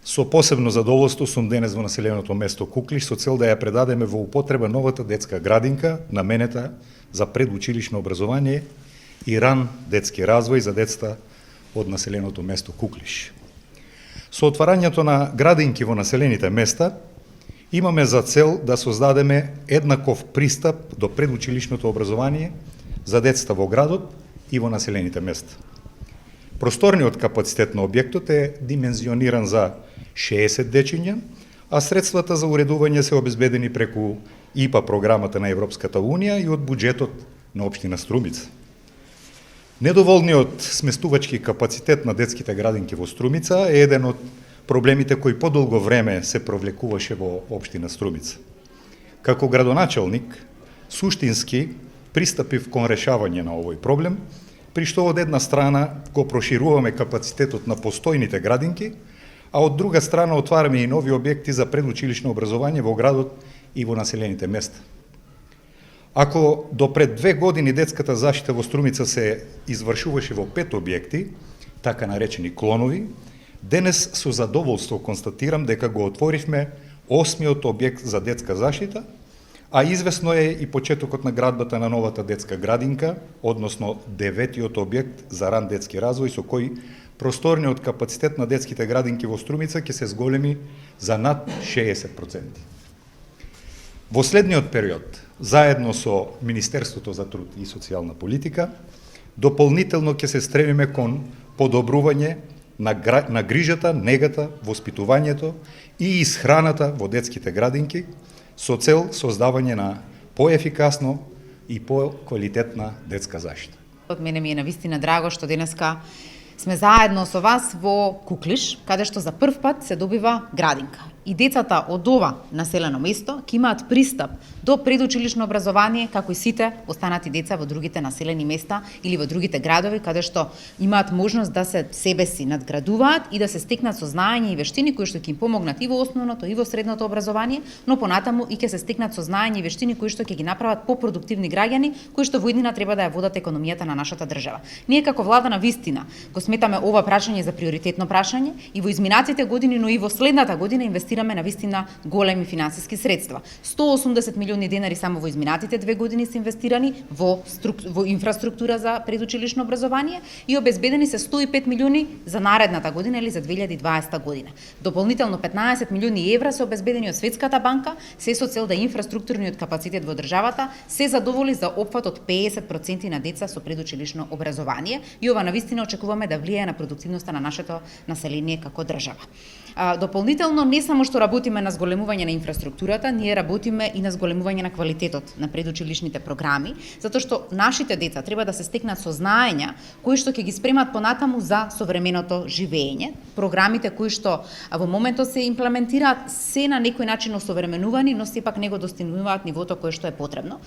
Со посебно задоволство сум денес во населеното место Куклиш со цел да ја предадеме во употреба новата детска градинка, наменета за предучилишно образование и ран детски развој за децата од населеното место Куклиш. Со отварањето на градинки во населените места, имаме за цел да создадеме еднаков пристап до предучилишното образование за децата во градот и во населените места. Просторниот капацитет на објектот е димензиониран за 60 дечиња, а средствата за уредување се обезбедени преку ИПА програмата на Европската Унија и од буџетот на општина Струмица. Недоволниот сместувачки капацитет на детските градинки во Струмица е еден од проблемите кои подолго време се провлекуваше во општина Струмица. Како градоначелник, суштински пристапив кон решавање на овој проблем, при што од една страна го прошируваме капацитетот на постојните градинки, а од друга страна отвараме и нови објекти за предучилишно образование во градот и во населените места. Ако до пред 2 години детската заштита во Струмица се извршуваше во 5 објекти, така наречени клонови, денес со задоволство констатирам дека го отворивме 8-миот објект за детска заштита, а известно е и почетокот на градбата на новата детска градинка, односно 9-тиот објект за ран детски развој, со кој просторниот капацитет на детските градинки во Струмица ќе се зголеми за над 60%. Во следниот период, заедно со Министерството за труд и социјална политика, дополнително ќе се стремиме кон подобрување на грижата, негата, воспитувањето и исхраната во детските градинки со цел создавање на поефикасно и поквалитетна детска заштита. Од мене ми е навистина драго што денеска сме заедно со вас во Куклиш, каде што за прв пат се добива градинка. И децата од ова населено место ќе имаат пристап до предучилишно образование како и сите останати деца во другите населени места или во другите градови, каде што имаат можност да се себе си надградуваат и да се стекнат со знаење и вештини кои што ќе им помогнат и во основното и во средното образование, но понатаму и ќе се стекнат со знаење и вештини кои што ќе ги направат попродуктивни граѓани, кои што во иднина треба да ја водат економијата на нашата држава. Ние како влада на вистина го сметаме ова прашање за приоритетно прашање и во изминатите години, но и во следната година инвестираме на вистина големи финансиски средства. 180 милиони денари само во изминатите 2 години се инвестирани во инфраструктура за предучилишно образование и обезбедени се 105 милиони за наредната година или за 2020 година. Дополнително 15 милиони евра се обезбедени од Светската банка, се со цел да инфраструктурниот капацитет во државата се задоволи за опфат од 50% на деца со предучилишно образование и ова навистина очекуваме да влијае на продуктивноста на нашето население како држава. Дополнително не само што работиме на зголемување на инфраструктурата, ние работиме и на зголемување на квалитетот на предучилишните програми, затоа што нашите деца треба да се стекнат со знаења кои што ќе ги спремат понатаму за современото живење. Програмите кои што во моментот се имплементираат се на некој начин осовременувани, но сепак не го достигнуваат нивото кое што е потребно.